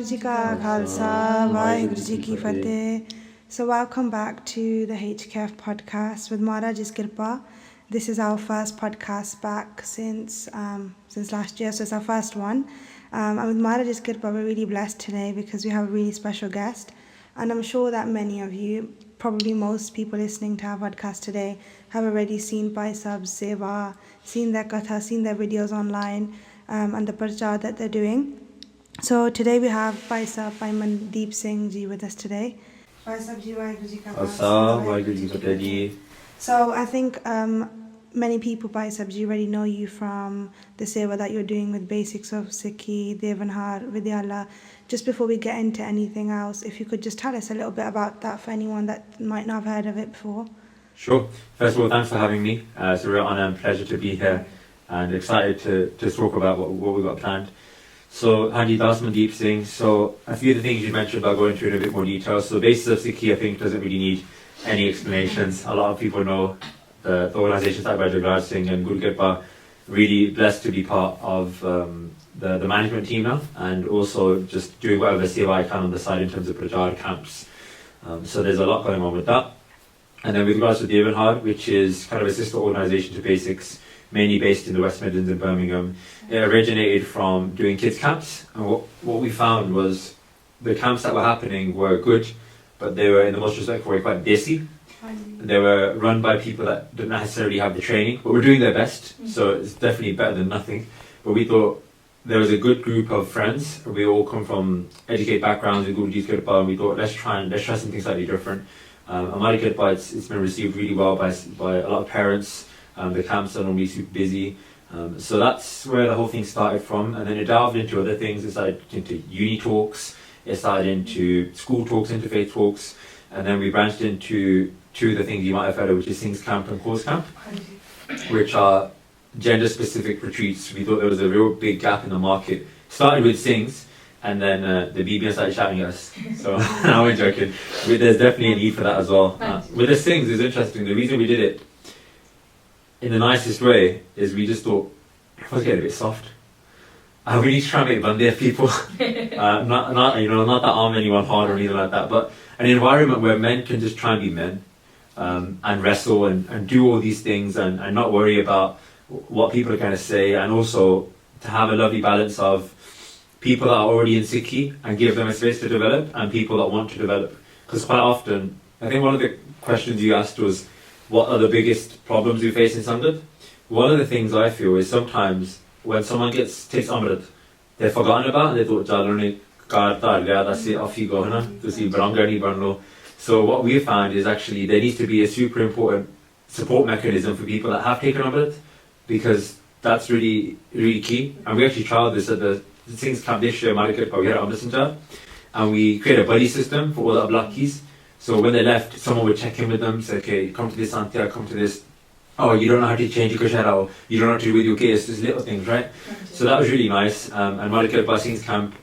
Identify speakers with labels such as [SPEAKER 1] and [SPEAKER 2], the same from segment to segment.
[SPEAKER 1] Ji Ka Khalsa, Vaheguru Ji Ki Fateh. So welcome back to the HKF podcast with Maharaj's Kirpa. This is our first podcast back since last year, so it's our first one. And with Maharaj's Kirpa, we're really blessed today because we have a really special guest. And I'm sure that many of you, probably most people listening to our podcast today, have already seen Bhai Sahib's sewa, seen their katha, seen their videos online, and the parcharak that they're doing. So today we have Bhai Sahib, Bhai Mandeep Singh ji with us today. Bhai Sahib ji, Vaheguru Ji Ka Khalsa,
[SPEAKER 2] Vaheguru Ji Ki Fateh.
[SPEAKER 1] So I think many people, Bhai Sahib ji, already know you from the sewa that you're doing with basics of Sikhi, Devanhaar, Vidyala. Just before we get into anything else, if you could just tell us a little bit about that for anyone that might not have heard of it before.
[SPEAKER 2] Sure. First of all, thanks for having me. It's a real honour and pleasure to be here and excited to talk about what we've got planned. So, Hanji Das Mandeep Singh. So, a few of the things you mentioned, I'll go into in a bit more detail. So, the basis of Sikhi, I think, doesn't really need any explanations. A lot of people know the organisation started by Devanhaar Singh and Guru Kirpa. Really blessed to be part of the management team now, and also just doing whatever sewa I can on the side in terms of prajar camps. So there's a lot going on with that. And then with regards to Devanhaar, which is kind of a sister organisation to Basics, mainly based in the West Midlands in Birmingham, it originated from doing kids camps. And what we found was the camps that were happening were good, but they were, in the most respectful way, quite desi. They were run by people that didn't necessarily have the training, but were doing their best, so it's definitely better than nothing. But we thought there was a good group of friends. We all come from educated backgrounds with Guru Ji's Kirpa, and we thought let's try something slightly different. Amari Kirpa, it's been received really well by a lot of parents. The camps are normally super busy, so that's where the whole thing started from. And then it delved into other things. It started into uni talks. It started into school talks, interfaith talks, and then we branched into two of the things you might have heard of, which is Sings Camp and Kaur's Camp, which are gender-specific retreats. We thought there was a real big gap in the market. Started with Sings, and then the BIBI started shouting at us. So, now we're joking. There's definitely a need for that as well. With the Sings, it's interesting. The reason we did it in the nicest way is we just thought, let's get a bit soft. We need to try and make bandeh people. Not that arm anyone hard or anything like that, but an environment where men can just try and be men. And wrestle and do all these things and not worry about what people are going to say, and also to have a lovely balance of people that are already in Sikhi and give them a space to develop, and people that want to develop. Because quite often, I think one of the questions you asked was, what are the biggest problems we face in Sangat? One of the things I feel is sometimes when someone takes Amrit, they're forgotten about and they thought, Jalani karta liya, that's it, off you go, to see Brangani Banlo. So what we found is actually there needs to be a super important support mechanism for people that have taken Amrit, because that's really, really key. And we actually trialed this at the Sings Camp this year, Market, we had Amrit Center, and we created a buddy system for all the Ablakis. So when they left, someone would check in with them, say, okay, come to this Antya, come to this. Oh, you don't know how to change your kushara, or you don't know how to do with your case, these little things, right? So that was really nice. And Market by Sings Camp,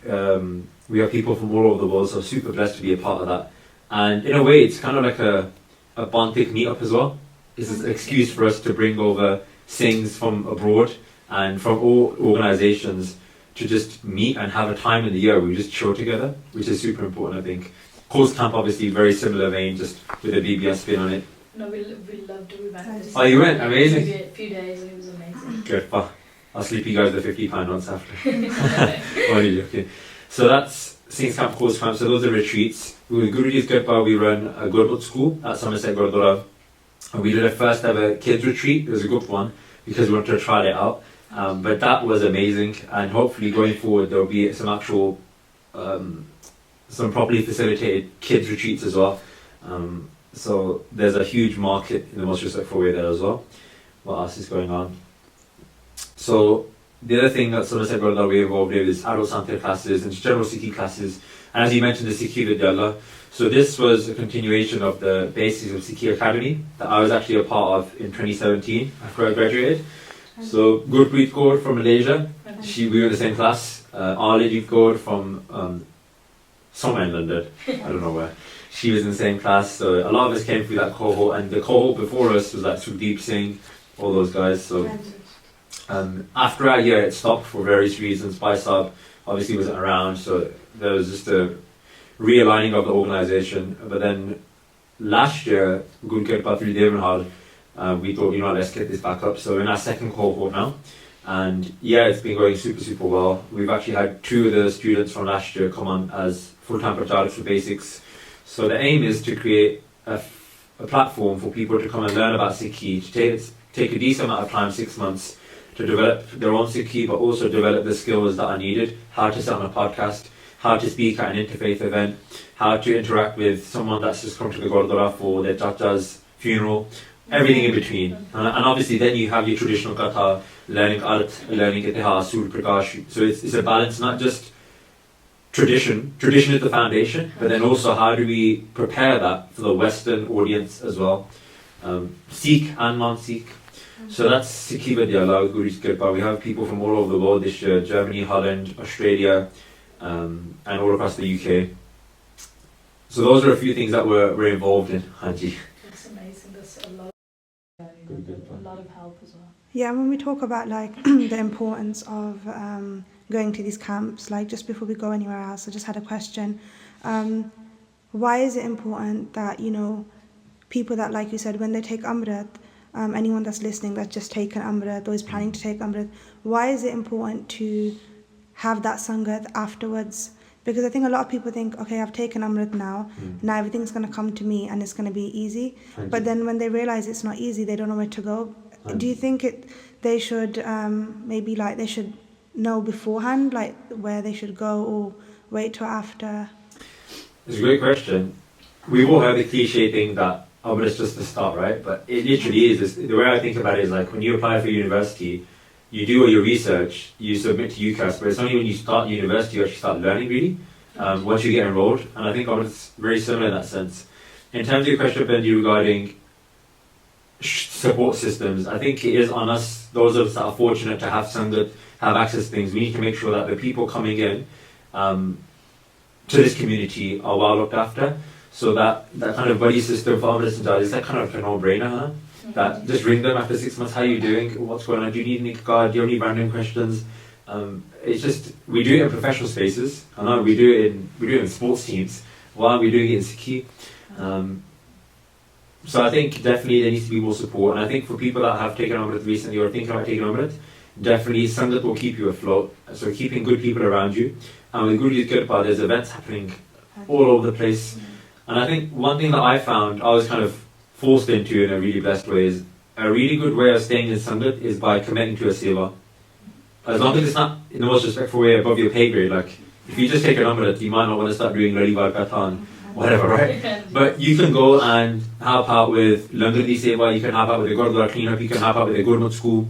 [SPEAKER 2] we have people from all over the world, so super blessed to be a part of that. And in a way, it's kind of like a Bantik meetup as well. It's an excuse for us to bring over Sings from abroad and from all organisations to just meet and have a time in the year where we just chill together, which is super important, I think. Kaur's Camp, obviously, very similar vein, just with a BBS spin on it.
[SPEAKER 3] No, we loved it. We went.
[SPEAKER 2] Oh, you went? Amazing.
[SPEAKER 3] A few days and it was amazing.
[SPEAKER 2] Good. I'll sleep you guys the £50 once after. Only joking. So that's Sings Camp, Kaur's Camp. So those are retreats. With Guru Ji's Kirpa, we run a Gurbut school at Somerset Gurdwara. And we did a first ever kids retreat. It was a good one because we wanted to try it out. But that was amazing. And hopefully going forward, there'll be some actual, some properly facilitated kids retreats as well. So there's a huge market in the most respectful way there as well. What else is going on? So the other thing that Somerset Gurdwara we're involved with is adult Santir classes and general Sikhi classes. And as you mentioned, the Sikhi Vidyala. So this was a continuation of the basis of Sikhi Academy that I was actually a part of in 2017 after I graduated. So Gurpreet Kaur from Malaysia, we were in the same class. Alijit Kaur from somewhere in London, I don't know where. She was in the same class, so a lot of us came through that cohort, and the cohort before us was like Sudeep Singh, all those guys. So after our year, it stopped for various reasons. Bhai Sahib obviously wasn't around, so there was just a realigning of the organisation. But then last year, Guru Kirpa through Devanhaar, we thought, let's get this back up. So we're in our second cohort now. And yeah, it's been going super, super well. We've actually had 2 of the students from last year come on as full-time parcharak for basics. So the aim is to create a platform for people to come and learn about Sikhi, to take a decent amount of time, 6 months, to develop their own Sikhi, but also develop the skills that are needed, how to set on a podcast, how to speak at an interfaith event, how to interact with someone that's just come to the Gurdwara for their chacha's funeral, everything in between. And obviously then you have your traditional katha, learning art, learning itihas, Surya Prakash. So it's a balance, not just tradition is the foundation, but then also how do we prepare that for the Western audience as well, Sikh and non-Sikh. So that's Sikhi Vidyalaya with Guru's Kirpa. We have people from all over the world this year, Germany, Holland, Australia, and all across the UK. So those are a few things that we're involved in, Hanji.
[SPEAKER 3] That's amazing. That's a lot of help as well.
[SPEAKER 1] Yeah, when we talk about like the importance of going to these camps, like just before we go anywhere else, I just had a question. Why is it important that, people that, like you said, when they take Amrit, anyone that's listening that's just taken Amrit or is planning to take Amrit, why is it important to have that Sangat afterwards? Because I think a lot of people think, okay, I've taken Amrit now everything's going to come to me and it's going to be easy. But then when they realize it's not easy, they don't know where to go. Do you think they should maybe like they should know beforehand like where they should go or wait till after?
[SPEAKER 2] It's a great question. We've all heard the cliche thing that but it's just the start, right? But it literally is. The way I think about it is like when you apply for university, you do all your research, you submit to UCAS, but it's only when you start university you actually start learning really, once you get enrolled. And I think it's very similar in that sense. In terms of your question, Benji, regarding support systems, I think it is on us, those of us that are fortunate to have Sangat, have access to things. We need to make sure that the people coming in to this community are well looked after. So that kind of buddy system for Amrit and Jad is that kind of a no-brainer, huh? That just ring them after 6 months, how are you doing? What's going on? Do you need any card? Do you have any random questions? It's just, we do it in professional spaces. I know we do it in sports teams. Why are we doing it in Sikhi? So I think definitely there needs to be more support. And I think for people that have taken Amrit recently or thinking about taking Amrit, definitely Sangat will keep you afloat. So keeping good people around you. And with Guru's Kirpa, there's events happening all over the place. And I think one thing that I found, I was kind of forced into in a really blessed way, is a really good way of staying in Sangat is by committing to a sewa. As long as it's not in the most respectful way above your pay grade, like if you just take an Amrit, you might not want to start doing Lalibar Kathan, whatever, right? But you can go and help out with Langar di Sewa, you can help out with the Gurdwara cleanup, you can help out with the Gurmat school.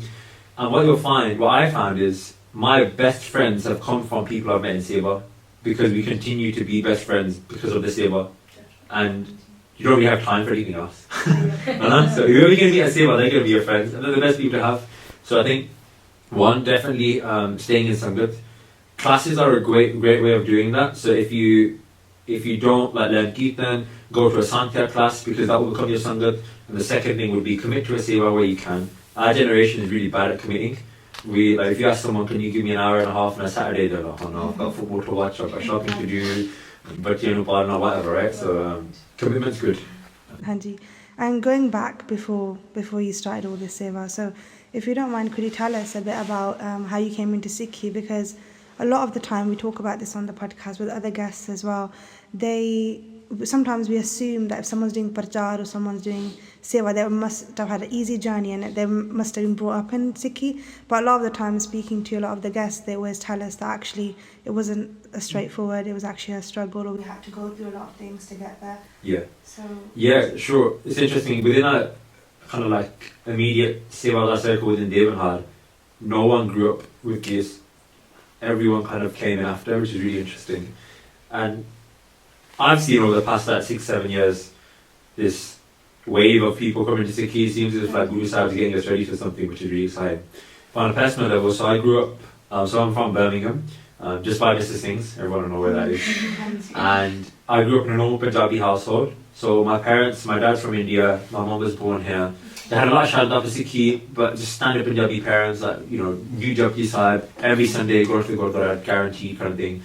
[SPEAKER 2] And what I found is my best friends have come from people I've met in Sewa, because we continue to be best friends because of the Sewa. And you don't really have time for anything else. So whoever you're going to be at Sewa, they're going to be your friends, and they're the best people to have. So I think, one, definitely staying in Sangat. Classes are a great way of doing that. So if you don't like learn Kirtan, go to a Santhya class, because that will become your Sangat. And the second thing would be commit to a Sewa where you can. Our generation is really bad at committing. If you ask someone, can you give me an hour and a half on a Saturday, they're like, oh no, I've got football to watch, I've got shopping to do, but or whatever, right? So commitment's good.
[SPEAKER 1] Hanji. And going back before you started all this seva, so if you don't mind, could you tell us a bit about how you came into Sikhi? Because a lot of the time we talk about this on the podcast with other guests as well. Sometimes we assume that if someone's doing parchar or someone's doing seva, they must have had an easy journey and they must have been brought up in Sikhi. But a lot of the time, speaking to a lot of the guests, they always tell us that actually it wasn't a straightforward, it was actually a struggle, or we had to go through a lot of things to get there.
[SPEAKER 2] Yeah.
[SPEAKER 1] So
[SPEAKER 2] yeah, sure. It's interesting. Within a kind of like immediate seva circle within Devanhaar, no one grew up with this. Everyone kind of came in after, which is really interesting. And I've seen over the past 6-7 years this wave of people coming to Sikhi. It seems as if like Guru Sahib is getting us ready for something, which is really exciting. But on a personal level, so I grew up, so I'm from Birmingham. just by Mr. Singh's. Everyone will know where that is. And I grew up in a normal Punjabi household. So my dad's from India, my mom was born here. They had a lot of Shraddha for Sikhi, but just standard Punjabi parents, like, new Bhai Sahib, every Sunday go to the Gurdwara, guaranteed kind of thing.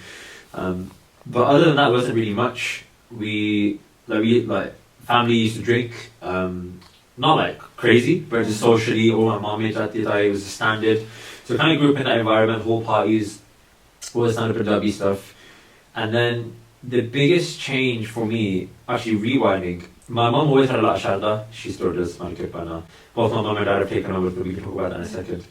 [SPEAKER 2] But other than that, it wasn't really much. We family used to drink, not like crazy, but just socially, all my mom made that, it was a standard. So I kind of grew up in that environment, whole parties, all the standard Punjabi stuff. And then the biggest change for me, actually rewinding, my mom always had a lot of Shraddha, she still does, now. Both my mom and dad have taken over, but we can talk about that in a second.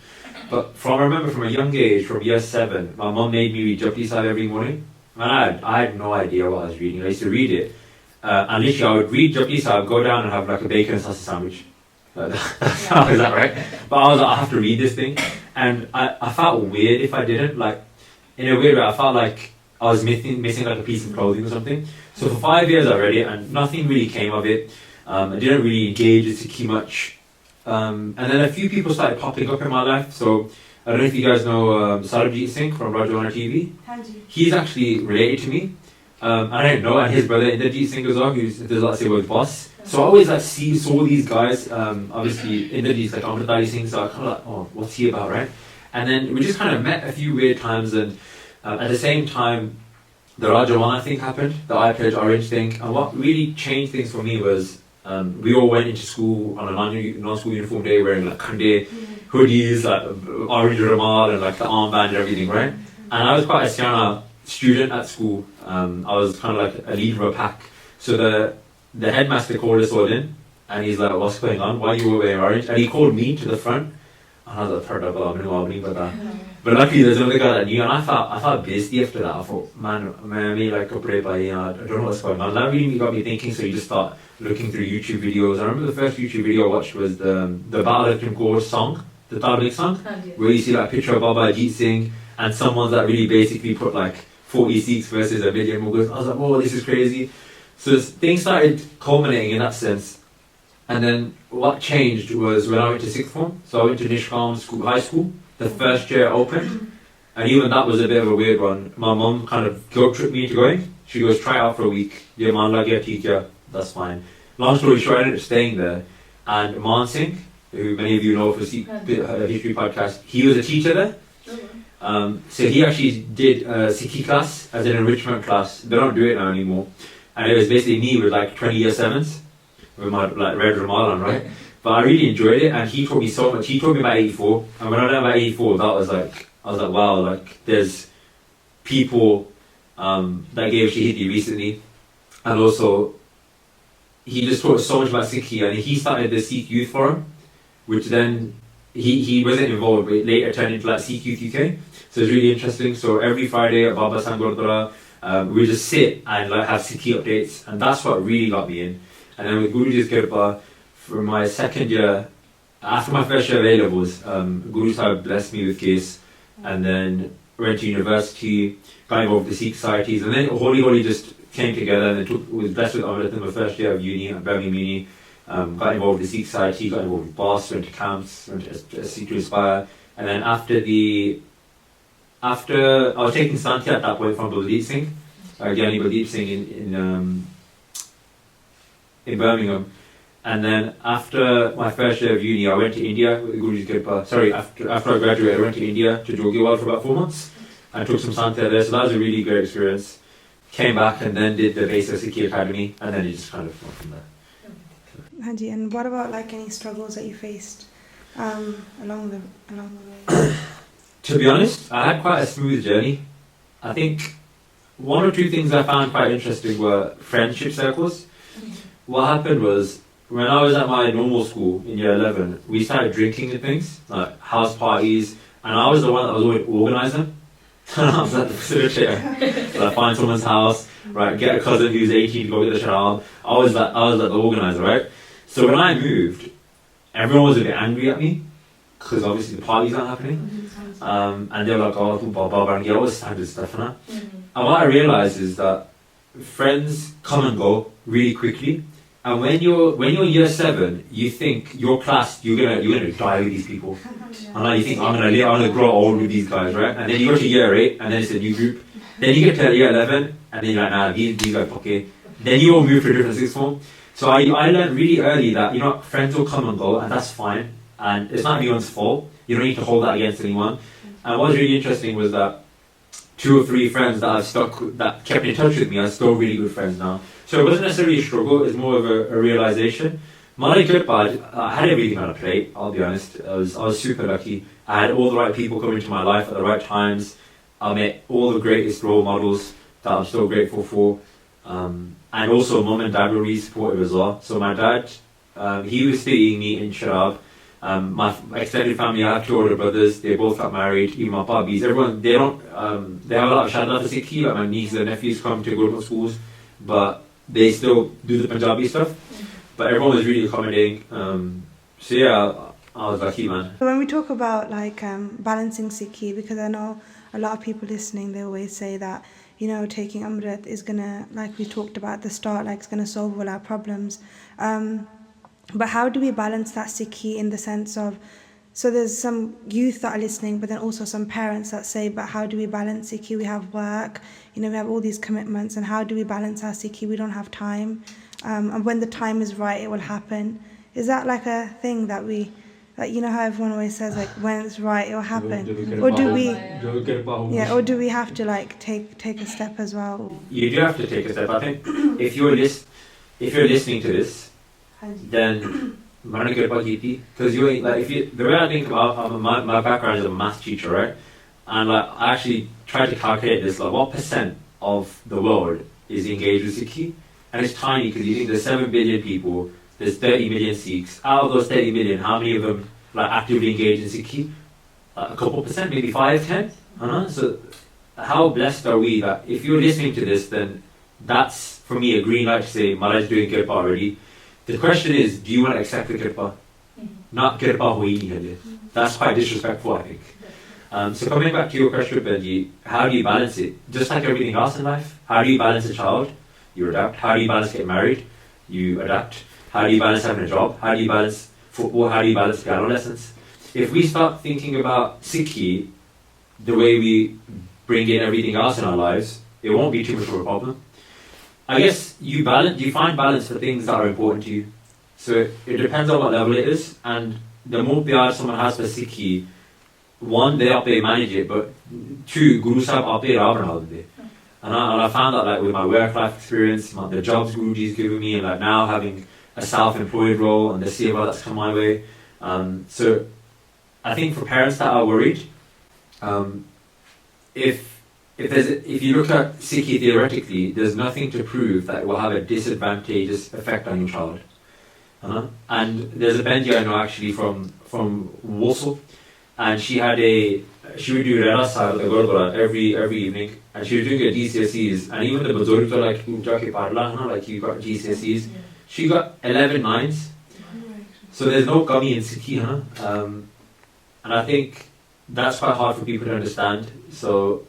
[SPEAKER 2] But I remember from a young age, from year 7, my mom made me read Japji Sahib every morning. And I had no idea what I was reading. I used to read it. And literally I would read Japji Sahib, go down and have like a bacon and sausage sandwich. That's how is that, right? But I was like, I have to read this thing. And I felt weird if I didn't. Like, in a weird way, I felt like I was missing like a piece of clothing or something. So for 5 years I read it and nothing really came of it. I didn't really engage with Sikhi much. And then a few people started popping up in my life. So I don't know if you guys know Sarabjit Singh from Rajwana TV. He's actually related to me. I didn't know, and his brother Inderjeet Singh as well, who's does a lot of sewa with boss. So I always saw these guys. Obviously Inderjeet's like Amritari Singh, so I kind of like, oh, what's he about, right? And then we just kind of met a few weird times, and at the same time, the Rajawana thing happened, the I Pledge Orange thing, and what really changed things for me was we all went into school on a non-school uniform day wearing like khande, hoodies, like orange rumal and like the armband and everything, right? And I was quite a Siana student at school. I was kind of like a leader of a pack. So the headmaster called us all in, and he's like, what's going on? Why are you all wearing orange? And he called me to the front, and I was like, but luckily there's another guy that knew, and I felt busy after that. I thought, man, I made like a break by, I don't know what's going on. That really got me thinking, so you just start looking through YouTube videos. I remember the first YouTube video I watched was the Ballad of Kaur song, the Tablik song, where you see like a picture of Baba Ajit Singh, and someone's that really basically put like 40 Sikhs versus a million Mughals. I was like, oh, this is crazy. So things started culminating in that sense. And then what changed was when I went to sixth form. So I went to Nishkan High School, the first year opened. And even that was a bit of a weird one. My mum kind of guilt-tripped me into going. She goes, try it out for a week. Yeah, man, like, yeah, teacher, that's fine. Long story short, I ended up staying there. And Man Singh, who many of you know for the History Podcast, he was a teacher there. So he actually did a Sikhi class as an enrichment class. They don't do it now anymore. And it was basically me with like 20 year 7s with my like red Ramadan, right? But I really enjoyed it, and he taught me so much. He taught me about 84, and when I learned about 84, that was like, I was like, wow, like there's people that gave Shahidi recently, and also he just taught so much about Sikhi, and he started the Sikh Youth Forum, which then he wasn't involved, but later turned into like Sikh Youth UK. So it's really interesting. So every Friday at Baba San Gurdwara, we just sit and like have Sikhi updates, and that's what really got me in. And then with Guruji's Kirpa, for my second year, after my first year of A-levels, Guru Sahib blessed me with case, and then went to university, got involved with the Sikh societies, and then Holy just came together, and then was blessed with Amrit in my first year of uni at Birmingham Uni. Got involved with the Sikh society, got involved with BOSS, went to camps, went to Sikh to Inspire, and then after I was taking Santi at that point from Baldeep Singh, Gyani Baldeep Singh in Birmingham. And then after my first year of uni, I went to India with Guruji's Kirpa. Sorry, after I graduated, I went to India to Jogiwal for about 4 months. I took some Santia there, so that was a really great experience. Came back and then did the basic Sikhi Academy, and then it just kind of went from there.
[SPEAKER 1] Hanji, and what about like any struggles that you faced along the way?
[SPEAKER 2] To be honest, I had quite a smooth journey. I think one or two things I found quite interesting were friendship circles. What happened was, when I was at my normal school in year 11, we started drinking and things, like house parties, and I was the one that was always organising. I was like the facilitator. So I find someone's house, right, get a cousin who's 18 to go get the sharab. I was like the organiser, right? So when I moved, everyone was a bit angry at me, because obviously the parties aren't happening. And they were like, oh, blah, and all this standard stuff. And what I realised is that friends come and go really quickly, And when you're year 7, you think your class you're gonna die with these people. And like you think I'm gonna grow old with these guys, right? And then you go to year 8, and then it's a new group. Then you get to year 11, and then you're like, nah, these guys okay. Then you all move to a different sixth form. So I learned really early that friends will come and go, and that's fine. And it's not anyone's fault. You don't need to hold that against anyone. And what was really interesting was that 2 or 3 friends that kept in touch with me are still really good friends now. So it wasn't necessarily a struggle, it's more of a realization. I had everything on a plate, I'll be honest. I was super lucky. I had all the right people coming into my life at the right times. I met all the greatest role models that I'm still grateful for. And also mum and dad were really supportive as well. So my dad, he was studying me in Sharab. My extended family, I have 2 older brothers, they both got married, even my puppies. Everyone, they have a lot of Shadda for Sikhi, like my nieces and nephews come to go to schools, but they still do the Punjabi stuff. But everyone was really accommodating. So yeah, I was lucky, man.
[SPEAKER 1] So when we talk about like balancing Sikhi, because I know a lot of people listening, they always say that, taking Amrit is gonna, like we talked about at the start, like it's gonna solve all our problems. But how do we balance that Sikhi in the sense of, so there's some youth that are listening, but then also some parents that say, but how do we balance Sikhi? We have work, we have all these commitments, and how do we balance our Sikhi? We don't have time. And when the time is right, it will happen. Is that like a thing that we, like, how everyone always says, like, when it's right, it will happen? Or do we have to like take a step as well?
[SPEAKER 2] You do have to take a step. I think if you're listening to this, then because the way I think about my background is a math teacher, right? And like I actually tried to calculate this, like what % of the world is engaged with Sikhi, and it's tiny because you think there's 7 billion people, there's 30 million Sikhs. Out of those 30 million, how many of them like actively engaged in Sikhi? A couple %, maybe 5, 10. So how blessed are we that if you're listening to this, then that's for me a green light to say Maharaj doing kirpa already. The question is, do you want to accept the kirpa? Not kirpa hui nahi hai. That's quite disrespectful, I think. So coming back to your question, Benji, how do you balance it? Just like everything else in life, how do you balance a child? You adapt. How do you balance getting married? You adapt. How do you balance having a job? How do you balance football? How do you balance piano lessons? If we start thinking about Sikhi the way we bring in everything else in our lives, it won't be too much of a problem. I guess you find balance for things that are important to you. So it depends on what level it is, and the more pyar someone has for Sikhi, 1, they ape manage it, but 2, Guru Sahib ape ravan. And I found that like with my work life experience, the jobs Guruji's given me, and like now having a self-employed role and the sewa that's come my way. So I think for parents that are worried, if you look at Sikhi theoretically, there's nothing to prove that it will have a disadvantageous effect on your child. And there's a Benji I know actually from Warsaw, and she would do Rera Sahib at the Gurdwara every evening, and she was doing her GCSEs, and even the Bajorg to like Jake Parla, like you got GCSEs, she got 11 9s. So there's no kami in Sikhi, and I think that's quite hard for people to understand. So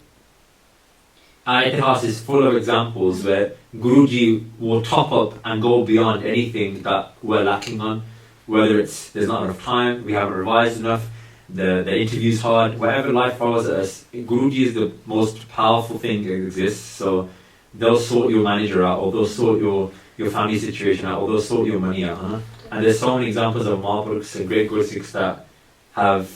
[SPEAKER 2] Itihas is full of examples where Guruji will top up and go beyond anything that we're lacking on, whether it's there's not enough time, we haven't revised enough, the interview's hard, whatever life throws at us, Guruji is the most powerful thing that exists. So they'll sort your manager out, or they'll sort your family situation out, or they'll sort your money out. And there's so many examples of Mahapurukhs and great Guru Sikhs that have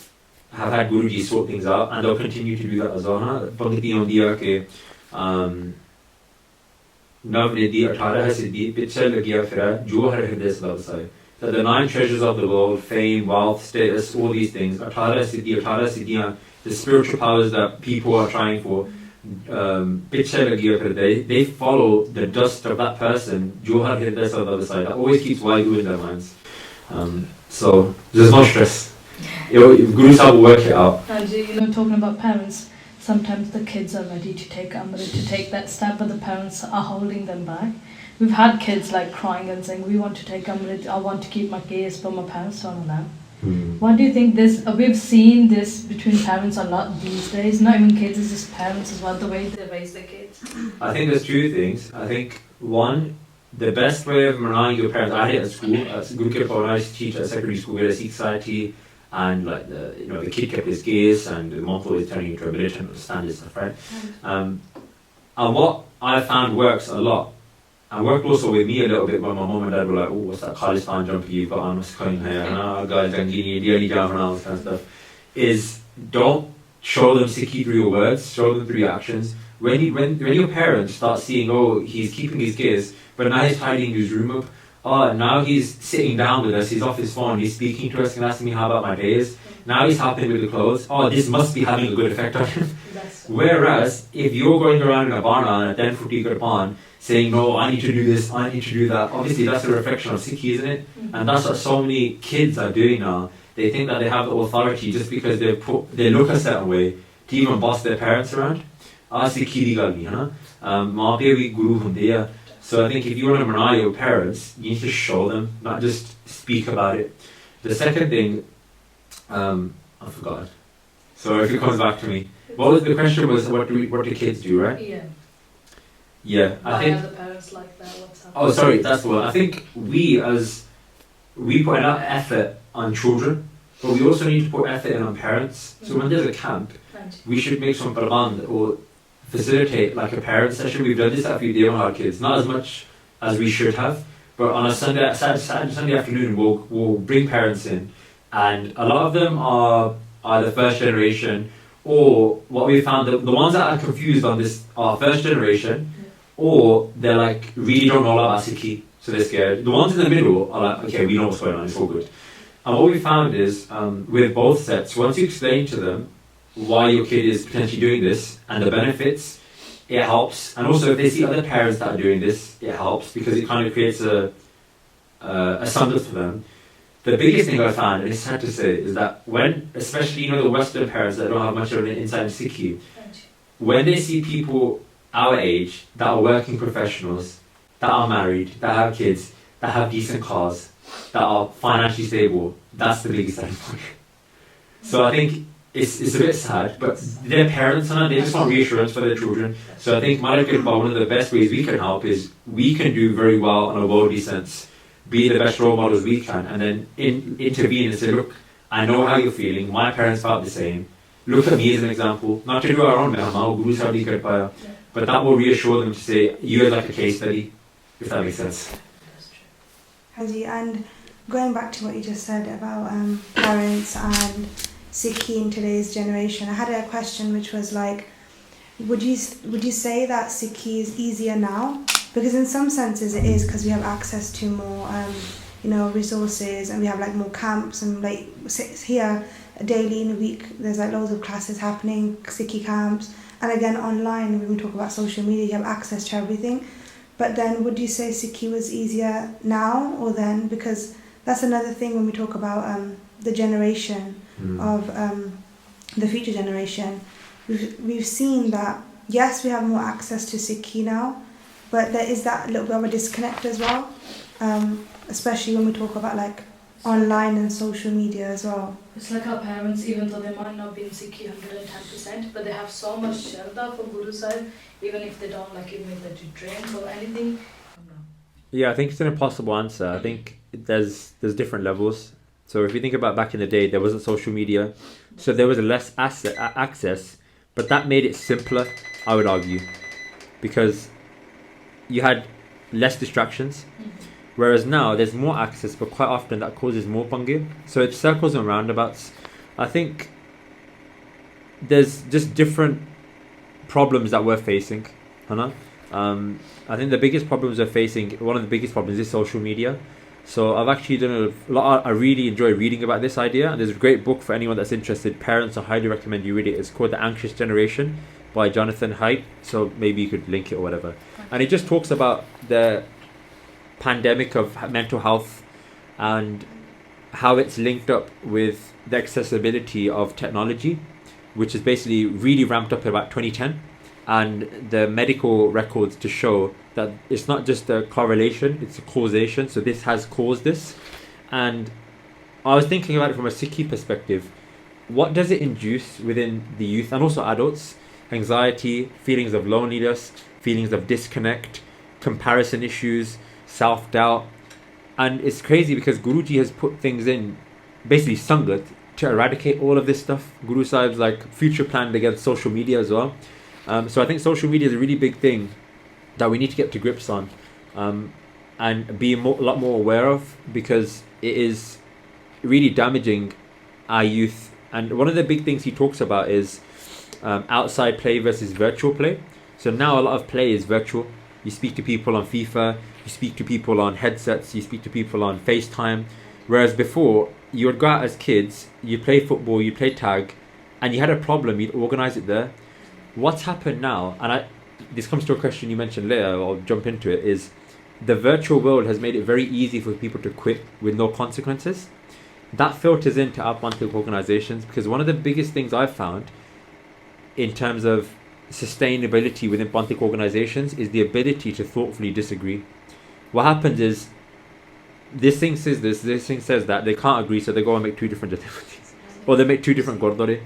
[SPEAKER 2] had Guruji sort things out, and they'll continue to do that as well. Pangti hondi hai ke Nav Nidhi 18 Siddhi Pichhe Lagiya Fira Jo Har Hriday Sadasai. That the 9 treasures of the world, fame, wealth, status, all these things, 18 Siddhiyan, the spiritual powers that people are trying for, Pichhe Lagiya Fira, they follow the dust of that person, Jo Har Hriday Sadasai. That always keeps Waigu in their minds. So there's no stress. Guru Sahib will work it out.
[SPEAKER 3] And talking about parents, sometimes the kids are ready to take Amrit, to take that step, but the parents are holding them back. We've had kids like crying and saying, we want to take Amrit, I want to keep my case, but my parents don't allow. What do you think we've seen this between parents a lot these days, not even kids, it's just parents as well, the way they raise their kids.
[SPEAKER 2] I think there's 2 things. I think one, the best way of relying your parents, I had it at school, at Guru Kirpa, when I used to teach at secondary school, we had a Sikh society, and like the kid kept his gaze, and the monk was turning into a militant, understand this stuff, right? And what I found works a lot, and worked also with me a little bit when my mum and dad were like, oh, what's that Khalistan jumper you've got on, what's going here, guys, and all this kind of stuff, is don't show them Sikhi through your words, show them through your actions. When your parents start seeing, oh, he's keeping his gaze, but now he's tidying his room up, oh, now he's sitting down with us, he's off his phone, he's speaking to us and asking me how about my days, now he's helping with the clothes, oh, this must be having a good effect on him. Whereas, if you're going around in a barna and a 10 footy Quran saying, no, I need to do this, I need to do that, obviously that's a reflection of Sikhi, isn't it? And that's what so many kids are doing now. They think that they have the authority just because they look a certain way to even boss their parents around. Sikhi di gal nahi, hai na? Maa pe bhi guru hunde hai. So I think if you want to manage your parents, you need to show them, not just speak about it. The second thing, I forgot. So if it comes back to me, what was the question? Was what do kids do, right?
[SPEAKER 3] Yeah.
[SPEAKER 2] Yeah,
[SPEAKER 3] Why are the parents like that? What's happening?
[SPEAKER 2] Oh, sorry, that's the one. I think we put a lot of effort on children, but we also need to put effort in on parents. So when there's a camp, we should make some praband or facilitate like a parent session. We've done this at a few Devanhaar kids, not as much as we should have, but on a Sunday afternoon, we'll bring parents in, and a lot of them are either first generation, or what we found, the ones that are confused on this are first generation, or they're like really don't know a lot about Sikhi, so they're scared. The ones in the middle are like, okay, we know what's going on, it's all good. And what we found is, with both sets, once you explain to them why your kid is potentially doing this and the benefits, it helps. And also if they see other parents that are doing this, it helps, because it kind of creates a standard for them. The biggest thing I found, and it's sad to say, is that when, especially the Western parents that don't have much of an insight in Sikhi, when they see people our age that are working professionals, that are married, that have kids, that have decent cars, that are financially stable, that's the biggest selling point. So I think it's a bit sad, but their parents they just want reassurance for their children. So I think one of the best ways we can help is we can do very well in a worldly sense, be the best role models we can, and then intervene and say, look, I know how you're feeling, my parents felt the same, look at me as an example, not to do our own Guru Sahib, but that will reassure them to say, you're like a case study, if that makes sense.
[SPEAKER 1] Haji, and going back to what you just said about parents and Sikhi in today's generation, I had a question which was like, would you say that Sikhi is easier now? Because in some senses it is, because we have access to more resources, and we have like more camps, and like here daily in a week there's like loads of classes happening, Sikhi camps, and again online when we talk about social media you have access to everything. But then would you say Sikhi was easier now or then? Because that's another thing when we talk about the generation of the future generation. We've seen that yes, we have more access to Sikhi now, but there is that little bit of a disconnect as well, especially when we talk about like online and social media as well.
[SPEAKER 3] It's like our parents, even though they might not be in Sikhi 110%, but they have so much Shraddha for Guru Sahib, even if they don't even if they do drink or anything.
[SPEAKER 2] Yeah, I think it's an impossible answer. I think there's different levels. So if you think about back in the day, there wasn't social media, so there was less access, but that made it simpler, I would argue, because you had less distractions. Whereas now there's more access, but quite often that causes more pange. So it's circles and roundabouts. I think there's just different problems that we're facing. I think the biggest problems we're facing, one of the biggest problems is social media. So I've actually done a lot. I really enjoy reading about this idea, and there's a great book for anyone that's interested. Parents, I highly recommend you read it. It's called The Anxious Generation by Jonathan Haidt. So maybe you could link it or whatever. And it just talks about the pandemic of mental health and how it's linked up with the accessibility of technology, which is basically really ramped up in about 2010, and the medical records to show that it's not just a correlation, it's a causation. So this has caused this. And I was thinking about it from a Sikhi perspective. What does it induce within the youth and also adults? Anxiety, feelings of loneliness, feelings of disconnect, comparison issues, self-doubt. And it's crazy because Guruji has put things in, basically Sangat, to eradicate all of this stuff. Guru Sahib's like future planned against social media as well. So I think social media is a really big thing that we need to get to grips on, and be a lot more aware of, because it is really damaging our youth. And one of the big things he talks about is outside play versus virtual play. So now a lot of play is virtual. You speak to people on FIFA, you speak to people on headsets, you speak to people on FaceTime. Whereas before, you would go out as kids, you play football, you play tag, and you had a problem, you'd organise it there. What's happened now, and this comes to a question you mentioned later, I'll jump into it, is the virtual world has made it very easy for people to quit with no consequences. That filters into our Panthik organisations, because one of the biggest things I've found in terms of sustainability within Panthik organisations is the ability to thoughtfully disagree. What happens is, this thing says this thing says that, they can't agree, so they go and make two different jathabandies, or they make two different gurdwara.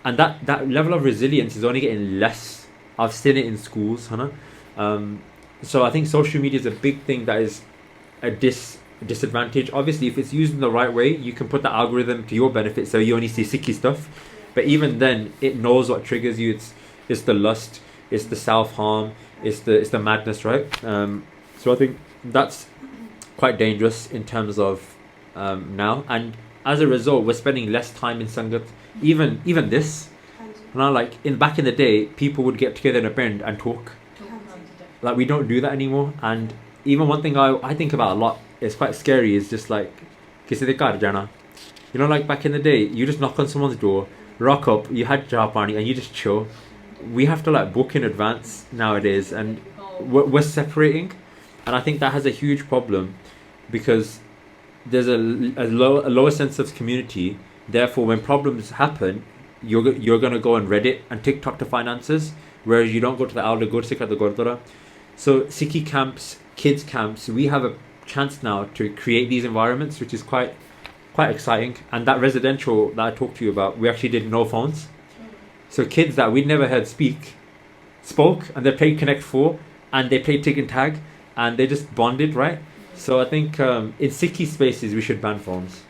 [SPEAKER 2] And that level of resilience is only getting less. I've seen it in schools, so I think social media is a big thing that is a disadvantage. Obviously, if it's used in the right way, you can put the algorithm to your benefit, so you only see Sikhi stuff. But even then, it knows what triggers you. It's the lust, it's the self-harm, it's the madness, right? So I think that's quite dangerous in terms of now. And as a result, we're spending less time in Sangat. Even this, like back in the day, people would get together in a band and talk. Like, we don't do that anymore. And even one thing I think about a lot, it's quite scary, is just like, kisi de ghar jana. You know, like back in the day, you just knock on someone's door, rock up, you had cha pani, and you just chill. We have to like book in advance nowadays, and we're separating. And I think that has a huge problem, because there's a lower sense of community. Therefore, when problems happen, you're going to go on Reddit and TikTok to find answers, whereas you don't go to the elder Gursikh at the Gurdwara. So Sikhi camps, kids camps, we have a chance now to create these environments, which is quite exciting. And that residential that I talked to you about, we actually did no phones. So kids that we'd never heard spoke, and they played Connect 4, and they played Tig and Tag, and they just bonded, right? So I think in Sikhi spaces, we should ban phones.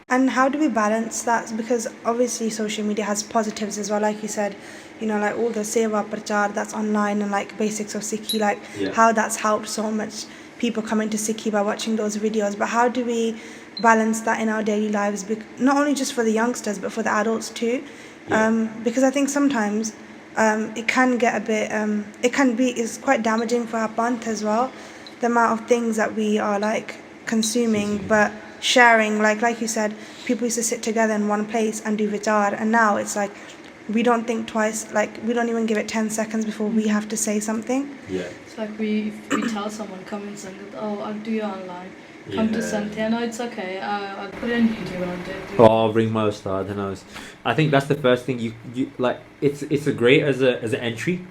[SPEAKER 1] And how do we balance that? Because obviously social media has positives as well, like you said, you know, like all the sewa, parcharak that's online, and like basics of Sikhi, like how that's helped so much people come into Sikhi by watching those videos. But how do we balance that in our daily lives, not only just for the youngsters, but for the adults too? Because I think sometimes it can get a bit, it's quite damaging for our panth as well, the amount of things that we are like consuming, but sharing, like you said, people used to sit together in one place and do vichar, and now it's like we don't think twice, like we don't even give it 10 seconds before we have to say something.
[SPEAKER 3] It's like we tell someone, come in Sangat, I'll do you online, come to Santhya, no, it's okay, I'll put it on YouTube and I'll do it.
[SPEAKER 2] I'll bring my ustad, and I think that's the first thing you like. It's a great as an entry.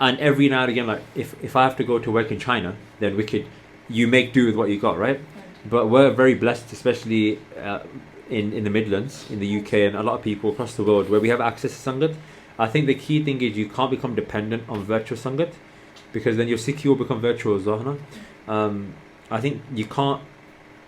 [SPEAKER 2] And every now and again, like if I have to go to work in China, then you make do with what you got, right? But we're very blessed, especially in the Midlands, in the UK, and a lot of people across the world where we have access to Sangat. I think the key thing is you can't become dependent on virtual Sangat, because then your Sikhi will become virtual as well. I think you can't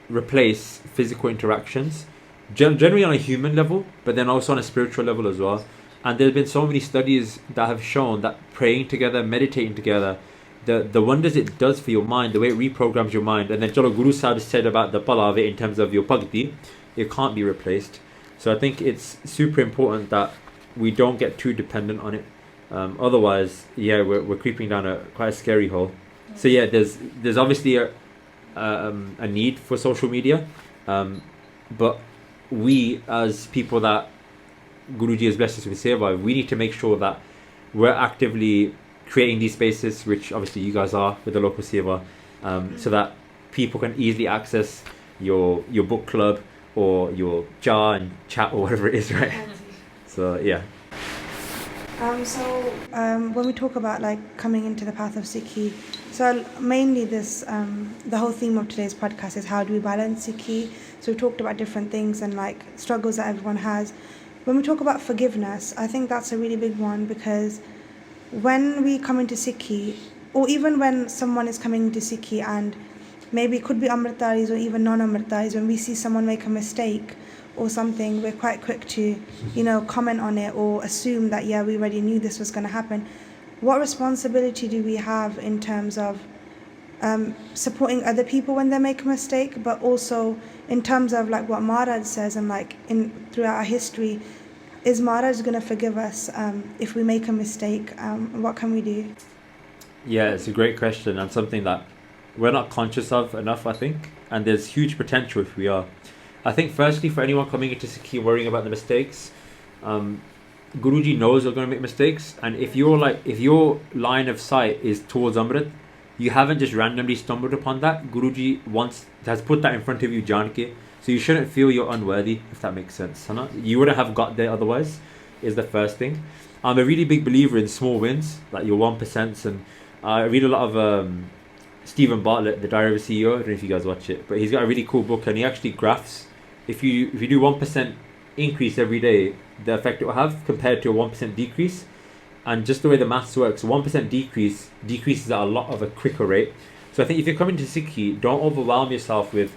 [SPEAKER 2] replace physical interactions, generally on a human level, but then also on a spiritual level as well. And there's been so many studies that have shown that praying together, meditating together, the wonders it does for your mind, the way it reprograms your mind. And then Chalo Guru Sahib said about the palave in terms of your bhakti, it can't be replaced. So I think it's super important that we don't get too dependent on it. Otherwise, we're creeping down quite a scary hole. So there's obviously a need for social media, but we as people that Guruji has blessed us with seva, we need to make sure that we're actively creating these spaces, which obviously you guys are with the local seva, so that people can easily access your book club or your jar and chat or whatever it is, right? So
[SPEAKER 1] when we talk about like coming into the path of Sikhi, so mainly this the whole theme of today's podcast is how do we balance Sikhi. So we talked about different things and like struggles that everyone has. When we talk about forgiveness, I think that's a really big one, because when we come into Sikhi, or even when someone is coming to Sikhi, and maybe it could be Amritaris or even non-Amritaris, when we see someone make a mistake or something, we're quite quick to, comment on it or assume that, yeah, we already knew this was going to happen. What responsibility do we have in terms of supporting other people when they make a mistake, but also in terms of like what Maharaj says, and like throughout our history, is Maharaj going to forgive us if we make a mistake? What can we do?
[SPEAKER 2] Yeah, it's a great question and something that we're not conscious of enough, I think, and there's huge potential if we are. I think firstly, for anyone coming into Sikhi worrying about the mistakes, Guruji knows you're going to make mistakes, and if your line of sight is towards Amrit, you haven't just randomly stumbled upon that. Guruji has put that in front of you, Janke. So you shouldn't feel you're unworthy, if that makes sense. You wouldn't have got there otherwise, is the first thing. I'm a really big believer in small wins, like your 1%. And I read a lot of Stephen Bartlett, the Diary of a CEO. I don't know if you guys watch it, but he's got a really cool book, and he actually graphs if you do 1% increase every day, the effect it will have compared to a 1% decrease. And just the way the maths works, 1% decreases at a quicker rate. So I think if you're coming to Sikhi, don't overwhelm yourself with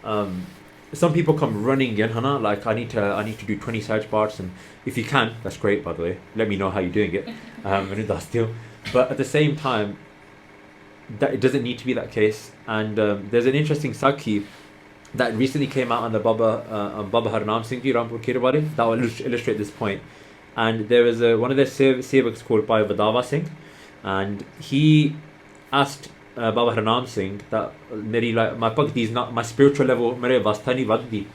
[SPEAKER 2] some people come running in, like I need to do 20 search bars, and if you can, that's great, by the way. Let me know how you're doing it. But at the same time, that it doesn't need to be that case. And there's an interesting Sakhi that recently came out on the Baba Harnaam Singh Ji Rampur Kirwari that will illustrate this point. And there was one of their sevaks called Bhai Mandeep Singh, and he asked Baba Harnaam Singh that my bhakti is not my spiritual level, mere vastha nahi vaddi.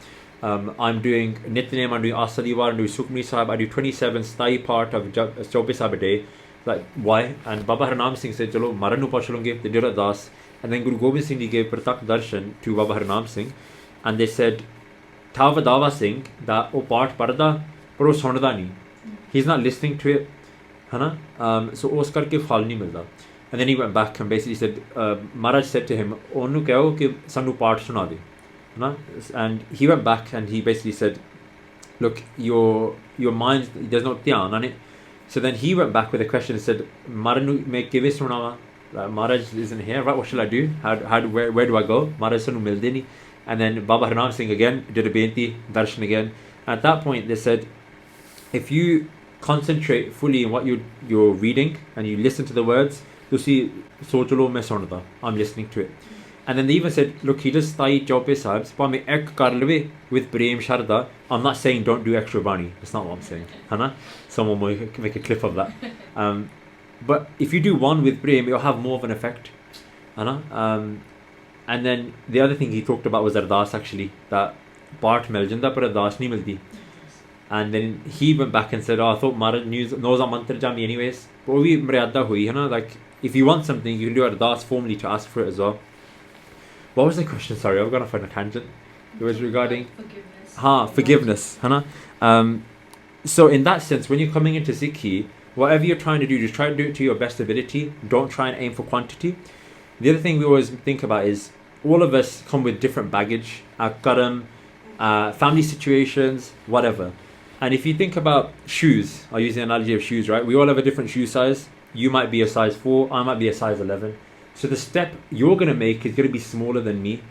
[SPEAKER 2] I'm doing Nitnem, I'm doing Asadiwar, I'm doing Sukhmani Sahib, I do 27 sthayi part of Chaubi Sahib a day. Like, why? And Baba Harnaam Singh said, Chalo, Maranu Pachalunge, they did a das. And then Guru Gobind Singh Ji gave Pratak Darshan to Baba Harnaam Singh, and they said, Tha Vadawa Singh, da o part parda, pero sonda nahi. He's not listening to it. So us karke phal nahi milda. And then he went back and basically said, Maharaj said to him, Onu kaho ki sanu part suna de. And he went back and he basically said, look, your mind, there's no dhyan on it. So then he went back with a question and said, Maranu me kive sunawa? Maharaj isn't here, right? What shall I do? Where do I go? Maharaj sanu milde nahi. And then Baba Harnaam Singh again did a benti, darshan again. At that point they said, if you concentrate fully on what you're reading and you listen to the words, you'll see, Sochalo me sonda, I'm listening to it. And then they even said, look, he does Stai Chaupe Sahibs, but me ek karleve with Prem Sharda. I'm not saying don't do extra bani. That's not what I'm saying. Someone will make a clip of that. But if you do one with Prem, it'll have more of an effect. And then the other thing he talked about was Ardas, actually, that part mil janda par Ardas nahi mildi. And then he went back and said, I thought Maharaj knows our mantra jami anyways. But we mriyada hui, like, if you want something, you can do Ardas formally to ask for it as well. What was the question? Sorry, I've gone off on a tangent. It was regarding forgiveness. So in that sense, when you're coming into Sikhi, whatever you're trying to do, just try to do it to your best ability. Don't try and aim for quantity. The other thing we always think about is all of us come with different baggage, karam, family situations, whatever. And if you think about shoes, I'll use the analogy of shoes, right? We all have a different shoe size. You might be a size 4, I might be a size 11. So the step you're going to make is going to be smaller than me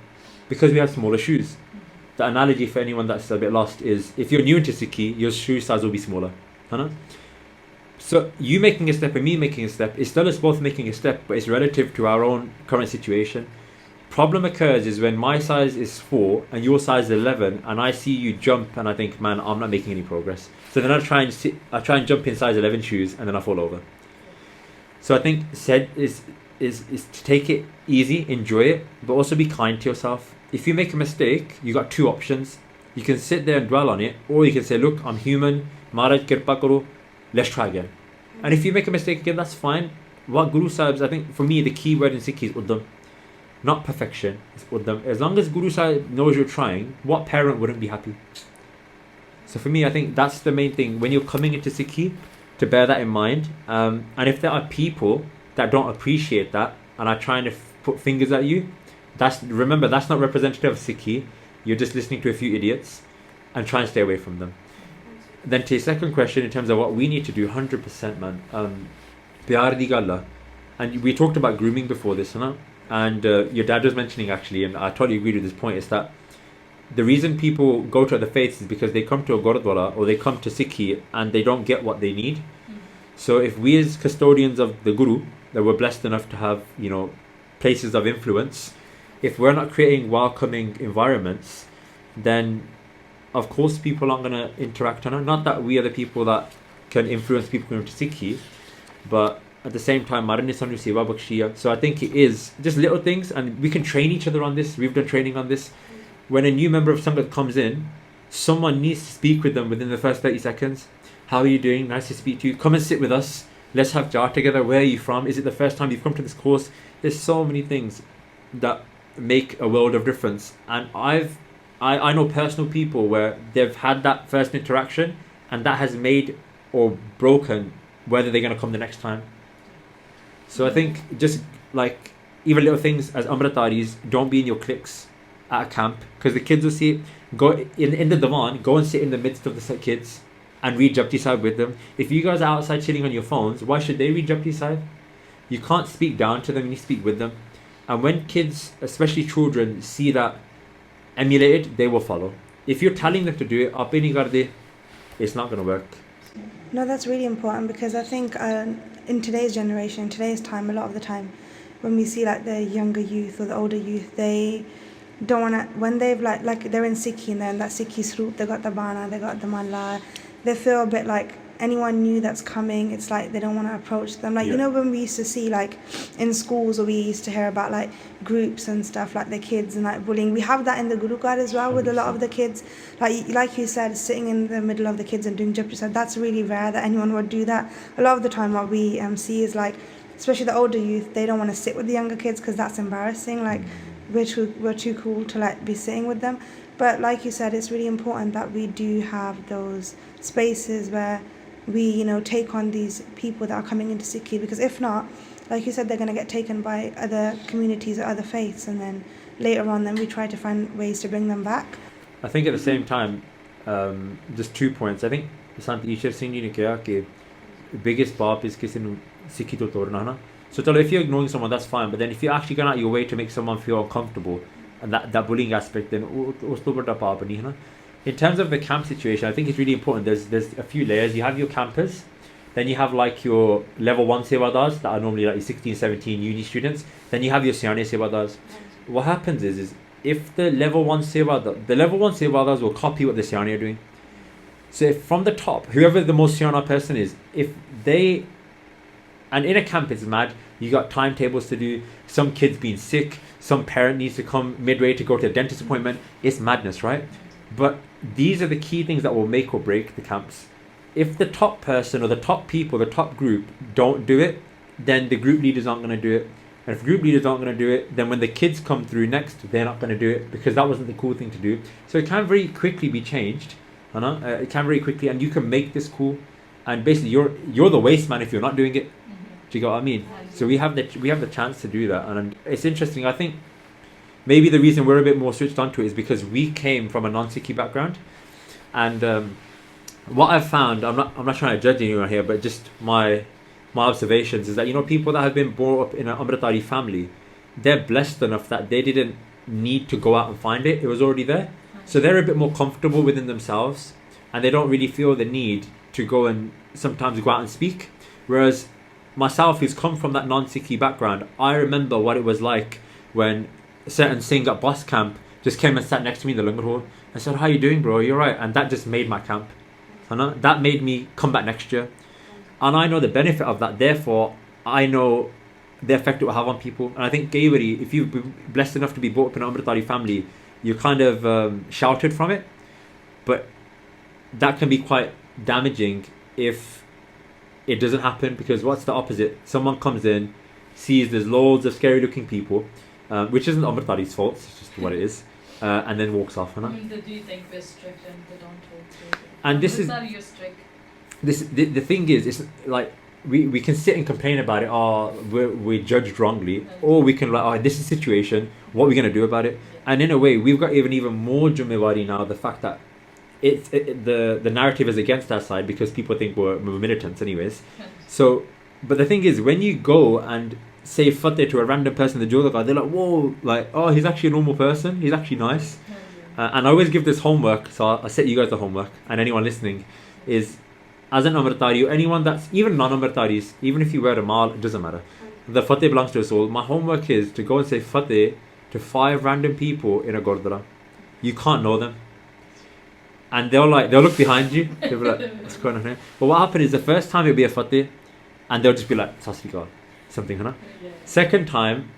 [SPEAKER 2] because we have smaller shoes. The analogy for anyone that's a bit lost is if you're new into Sikhi, your shoe size will be smaller. So you making a step and me making a step, it's still us both making a step, but it's relative to our own current situation. Problem occurs is when my size is 4 and your size is 11 and I see you jump and I think, man, I'm not making any progress. So then I try and jump in size 11 shoes and then I fall over. So I think said is to take it easy, enjoy it, but also be kind to yourself. If you make a mistake, you got 2 options. You can sit there and dwell on it, or you can say, look, I'm human, Maharaj kirpa karo, let's try again. And if you make a mistake again, that's fine. What Guru Sahib's, I think for me, the key word in Sikhi is uddam. Not perfection, it's uddam. As long as Guru Sahib knows you're trying, what parent wouldn't be happy? So for me, I think that's the main thing. When you're coming into Sikhi, to bear that in mind. And if there are people that don't appreciate that and are trying to put fingers at you, remember, that's not representative of Sikhi. You're just listening to a few idiots, and try and stay away from them. Then to your second question, in terms of what we need to do, 100% man, pyar di galla. And we talked about grooming before this, and your dad was mentioning actually, and I totally agree with this point, is that the reason people go to other faiths is because they come to a Gurdwara or they come to Sikhi and they don't get what they need. So if we as custodians of the Guru, that we're blessed enough to have, places of influence, if we're not creating welcoming environments, then of course people aren't going to interact on it. Not that we are the people that can influence people going to Sikhi, but at the same time, so I think it is just little things, and we can train each other on this. We've done training on this. When a new member of Sangat comes in, someone needs to speak with them within the first 30 seconds. How are you doing? Nice to speak to you. Come and sit with us. Let's have jar together. Where are you from? Is it the first time you've come to this course? There's so many things that make a world of difference. And I know personal people where they've had that first interaction and that has made or broken whether they're going to come the next time. So I think just like even little things as Amritaris, don't be in your cliques at a camp, because the kids will see it. Go in the Devanhaar, go and sit in the midst of the kids and read Japji Sahib with them. If you guys are outside chilling on your phones, why should they read Japji Sahib? You can't speak down to them, you speak with them. And when kids, especially children, see that emulated, they will follow. If you're telling them to do it, aap nahi karde, it's not going to work.
[SPEAKER 1] No, that's really important, because I think in today's generation, today's time, a lot of the time, when we see like the younger youth or the older youth, they don't want to, when they've like they're in Sikhi and they're in that Sikhi sroop, they got the Bana, they got the Malla, they feel a bit like anyone new that's coming, it's like they don't want to approach them. Like, when we used to see like in schools, or we used to hear about like groups and stuff, like the kids and like bullying, we have that in the Guru Gard as well with a lot of the kids. Like you said, sitting in the middle of the kids and doing Japji Sahib, that's really rare that anyone would do that. A lot of the time what we see is like, especially the older youth, they don't want to sit with the younger kids because that's embarrassing. Like we're too cool to like be sitting with them. But like you said, it's really important that we do have those spaces where we take on these people that are coming into Sikhi, because if not, like you said, they're going to get taken by other communities or other faiths, and then later on then we try to find ways to bring them back.
[SPEAKER 2] I think at the same time, just 2 points. I think Sant Ishar Singh ji ne kaha ki biggest paap is kisi nu Sikhi to torna na. So if you're ignoring someone, that's fine, but then if you're actually going out your way to make someone feel uncomfortable, and that bullying aspect, then us to bada paap nahi hai na. In terms of the camp situation, I think it's really important. There's a few layers. You have your campers, then you have like your level 1 sevadars that are normally like 16, 17 uni students. Then you have your Siane sevadars. What happens is if the level 1 sevadars will copy what the Siane are doing. So if from the top, whoever the most Siana person is, if they, and in a camp it's mad, you got timetables to do, some kids being sick, some parent needs to come midway to go to a dentist appointment, it's madness, right? But these are the key things that will make or break the camps. If the top person or the top people, the top group don't do it, then the group leaders aren't going to do it. And if group leaders aren't going to do it, then when the kids come through next, they're not going to do it because that wasn't the cool thing to do. So it can very quickly be changed. It can very quickly, and you can make this cool. And basically, you're the waste man if you're not doing it. Do you get what I mean? So we have the chance to do that, and it's interesting. I think maybe the reason we're a bit more switched onto it is because we came from a non-Sikhi background, and what I've found, I'm not trying to judge anyone here, but just my observations is that people that have been brought up in an Amritari family, they're blessed enough that they didn't need to go out and find it; it was already there. So they're a bit more comfortable within themselves, and they don't really feel the need to go and sometimes go out and speak. Whereas myself, who's come from that non-Sikhi background, I remember what it was like when a certain Singh at bus camp just came and sat next to me in the Langar hall. I said, "How you doing, bro? You're right." And that just made my camp. That made me come back next year. And I know the benefit of that. Therefore, I know the effect it will have on people. And I think Kaivari, if you've been blessed enough to be brought up in an Amritari family, you're kind of sheltered from it. But that can be quite damaging if it doesn't happen, because what's the opposite? Someone comes in, sees there's loads of scary looking people, which isn't Amritari's fault, it's just what it is, and then walks off.
[SPEAKER 3] I mean, they do think we're strict and they don't talk to you.
[SPEAKER 2] And this is
[SPEAKER 3] you're strict.
[SPEAKER 2] the thing is, it's like we can sit and complain about it, we're judged wrongly, or we can this is the situation, what are we going to do about it? And in a way, we've got even more Jummewari now, the fact that the narrative is against our side because people think we're militants anyways. So But the thing is, when you go and say fateh to a random person, the Jodha, they're like, whoa, like, oh, he's actually a normal person, he's actually nice. And I always give this homework, so I'll set you guys the homework, and anyone listening, is as an Amritari, or anyone that's even non-Amritaris, even if you wear a mal, it doesn't matter. The fateh belongs to us all. My homework is to go and say fateh to 5 random people in a Gurdwara. You can't know them. And they'll look behind you, they'll be like, what's going on here? But what happened is the first time it'll be a fateh, and they'll just be like, Sasrikal, something, huh? Second time,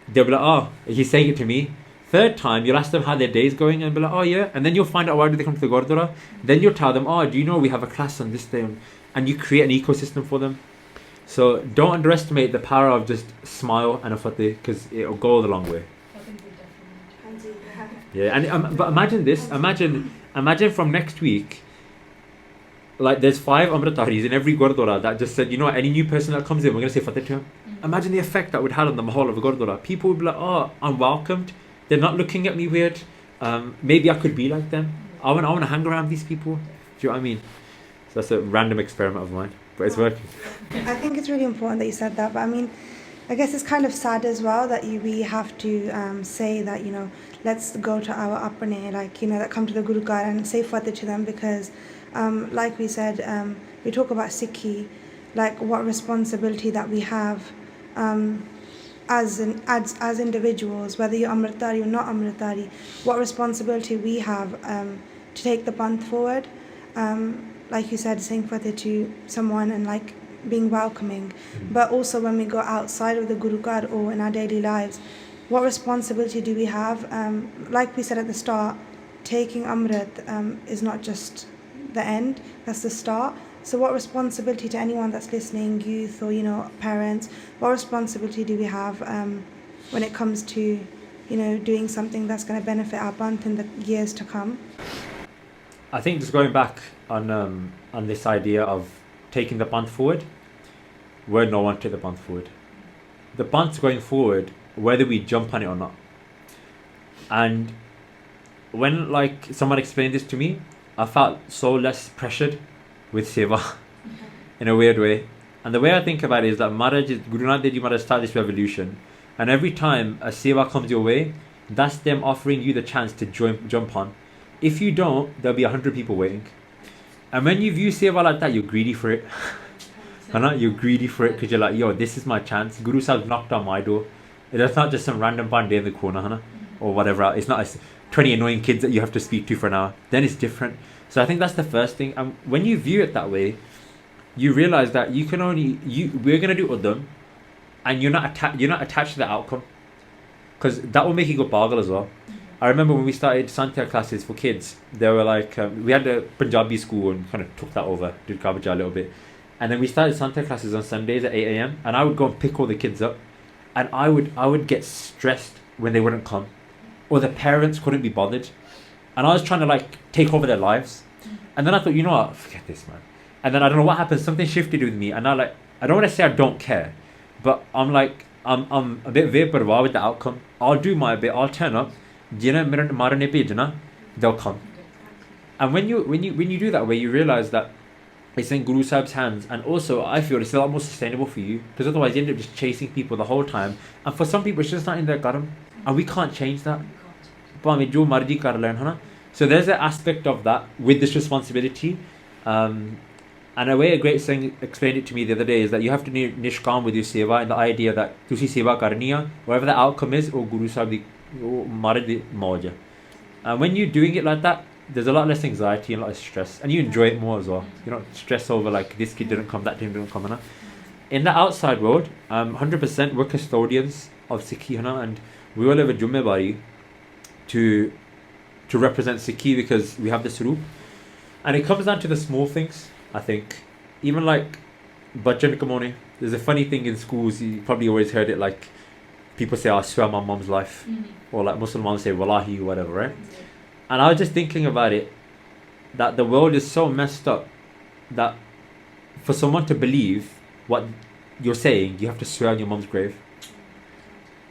[SPEAKER 2] they'll be like, oh, he's saying it to me. Third time, you'll ask them how their day's going and be like, oh yeah. And then you'll find out why do they come to the Gurdwara. Then you'll tell them, oh, do you know we have a class on this day? And you create an ecosystem for them. So don't underestimate the power of just smile and a fateh, because it'll go the long way. Yeah, and but imagine this. Imagine from next week, like there's 5 Amritaris in every Gurdwara that just said, you know what, any new person that comes in, we're going to say fateh to him. Imagine the effect that would have on the mahal of a Gurdwara. People would be like, oh, I'm welcomed. They're not looking at me weird. Maybe I could be like them. I want to hang around these people. Do you know what I mean? So that's a random experiment of mine, but it's working.
[SPEAKER 1] I think it's really important that you said that, but I mean, I guess it's kind of sad as well that we have to say that, you know, let's go to our apne, like, you know, that come to the Guru Gar and say fateh to them, because like we said, we talk about Sikhi, like what responsibility that we have as individuals, whether you're Amritari or not Amritari, what responsibility we have to take the panth forward. Like you said, saying fateh to someone and like being welcoming, but also when we go outside of the Guru Gar or in our daily lives, what responsibility do we have? Like we said at the start, taking Amrit is not just the end, that's the start. So what responsibility to anyone that's listening, youth or, you know, parents, what responsibility do we have when it comes to, you know, doing something that's going to benefit our panth in the years to come?
[SPEAKER 2] I think just going back on this idea of taking the panth forward, where no one take the panth forward. The panth's going forward whether we jump on it or not. And when like someone explained this to me, I felt so less pressured with sewa in a weird way. And the way I think about it is that Guru Nanak Dev Ji Maharaj started this revolution, and every time a sewa comes your way, that's them offering you the chance to jump on. If you don't, there'll be 100 people waiting. And when you view sewa like that, you're greedy for it. You're greedy for it because you're like, yo, this is my chance. Guru Sahib knocked on my door. It's not just some random pandey in the corner, or whatever. It's not 20 annoying kids that you have to speak to for an hour. Then it's different. So I think that's the first thing. And when you view it that way, you realize that we're gonna do udam, and you're not attached to the outcome, because that will make you go pagal as well. I remember when we started Santya classes for kids, they were like, we had a Punjabi school and kind of took that over, did Kabaja a little bit. And then we started Santya classes on Sundays at 8 a.m. and I would go and pick all the kids up. And I would get stressed when they wouldn't come, or the parents couldn't be bothered. And I was trying to like take over their lives. And then I thought, you know what, forget this, man. And then I don't know what happened, something shifted with me. And I don't want to say I don't care, but I'm a bit vaporwah with the outcome. I'll do my bit, I'll turn up. They'll come. And when you do that way, you realize that it's in Guru Sahib's hands, and also I feel it's a lot more sustainable for you, because otherwise you end up just chasing people the whole time, and for some people it's just not in their karam, and we can't change that. So there's an aspect of that with this responsibility, and a way a great saying explained it to me the other day is that you have to be nishkam with your seva, and the idea that tusi seva karni hai, whatever the outcome is, or Guru Sahib di Maharaj di mauj. And when you're doing it like that, there's a lot less anxiety and a lot less stress, and you enjoy it more as well. You don't stress over like this kid didn't come, that kid didn't come. In the outside world, 100% we're custodians of Sikhi, and we all have a jummebari to represent Sikhi, because we have this roop, and it comes down to the small things. I think even like bachan kamone. There's a funny thing in schools, you probably always heard it, like people say, I swear my mom's life, or like Muslims say wallahi or whatever, right? And I was just thinking about it, that the world is so messed up that for someone to believe what you're saying, you have to swear on your mom's grave.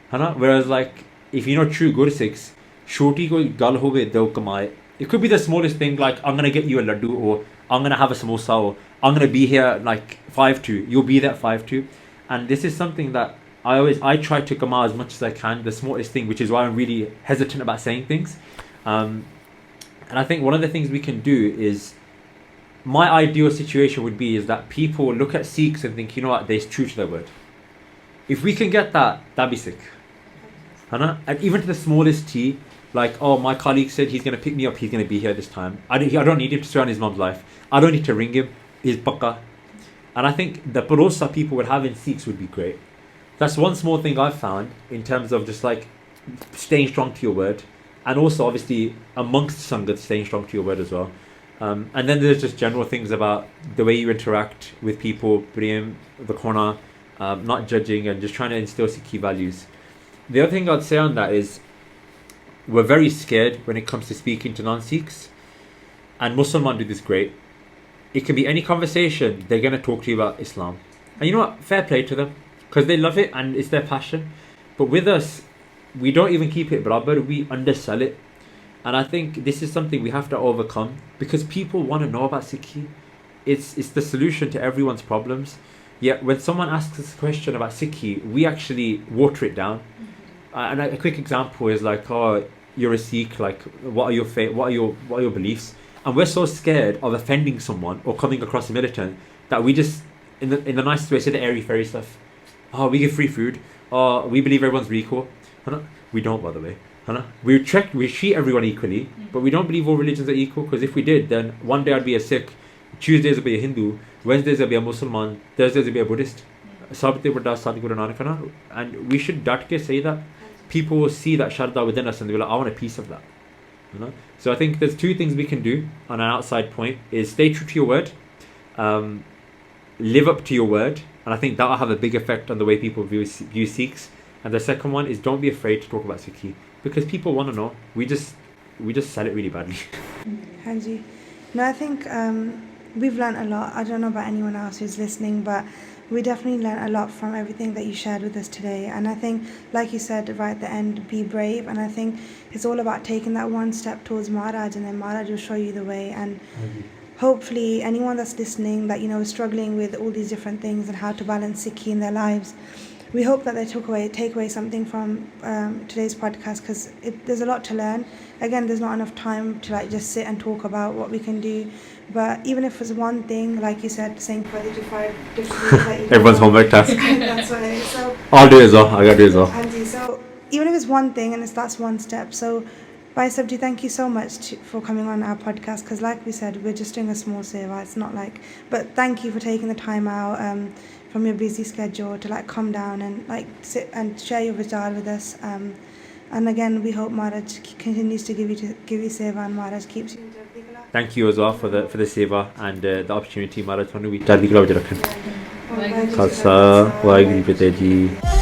[SPEAKER 2] Whereas like, if you're not true Gursikhs, shorty koi gal hove do kamaye. It could be the smallest thing, like I'm gonna get you a laddu, or I'm going to have a samosa, or I'm going to be here at like 5 to, you'll be there at 5 to. And this is something that I try to come out as much as I can, the smallest thing, which is why I'm really hesitant about saying things. And I think one of the things we can do is, my ideal situation would be is that people look at Sikhs and think, you know what, they're true to their word. If we can get that, that'd be sick. And even to the smallest T, like, oh, my colleague said he's going to pick me up, he's going to be here this time. I don't need him to surround his mom's life. I don't need to ring him, he's pakka. And I think the parosa people would have in Sikhs would be great. That's one small thing I've found in terms of just like staying strong to your word. And also obviously amongst Sangat, staying strong to your word as well. And then there's just general things about the way you interact with people, Prem, the corner, not judging, and just trying to instill Sikhi values. The other thing I'd say on that is, we're very scared when it comes to speaking to non-Sikhs, and Muslims do this great. It can be any conversation, they're going to talk to you about Islam. And you know what, fair play to them, because they love it and it's their passion. But with us, we don't even keep it barabar, we undersell it. And I think this is something we have to overcome, because people want to know about Sikhi. It's the solution to everyone's problems. Yet when someone asks us a question about Sikhi, we actually water it down. And a quick example is like, oh, you're a Sikh, like what are your beliefs? And we're so scared of offending someone or coming across a militant that we just, in the nicest way, say the airy fairy stuff. Oh, we give free food. Oh, we believe everyone's equal. We don't, by the way. We treat everyone equally, but we don't believe all religions are equal, because if we did, then one day I'd be a Sikh, Tuesdays I'd be a Hindu, Wednesdays I'd be a Muslim, Thursdays I'd be a Buddhist. And we should ke say that. People will see that Sharda within us and they'll be like, I want a piece of that. So I think there's two things we can do on an outside point, is stay true to your word, live up to your word, and I think that'll have a big effect on the way people view Sikhs. And the second one is, don't be afraid to talk about Sikhi, because people want to know. We just sell it really badly.
[SPEAKER 1] Hanji. No, I think we've learned a lot. I don't know about anyone else who's listening, but we definitely learned a lot from everything that you shared with us today. And I think, like you said right at the end, be brave. And I think it's all about taking that one step towards Maharaj, and then Maharaj will show you the way. And hopefully anyone that's listening that, is struggling with all these different things and how to balance Sikhi in their lives, we hope that they take away something from today's podcast, because there's a lot to learn. Again, there's not enough time to just sit and talk about what we can do. But even if it's one thing, like you said, saying whether to find different
[SPEAKER 2] Everyone's homework task.
[SPEAKER 1] That's what it is. So
[SPEAKER 2] I'll do it as well. I gotta do it as well.
[SPEAKER 1] Andy, so even if it's one thing, and that's one step. So Bhai Sahib, thank you so much for coming on our podcast, because like we said, we're just doing a small sewa. It's not like, but thank you for taking the time out from your busy schedule to come down and sit and share your vichar with us. And again, we hope Maharaj continues to give you seva, and Maharaj keeps you in Jardi Kala.
[SPEAKER 2] Thank you as well for the seva and the opportunity. Maharaj thonu vi Jardi Kala vich rakhan. Khalsa, Waheguru Ji Fateh Ji.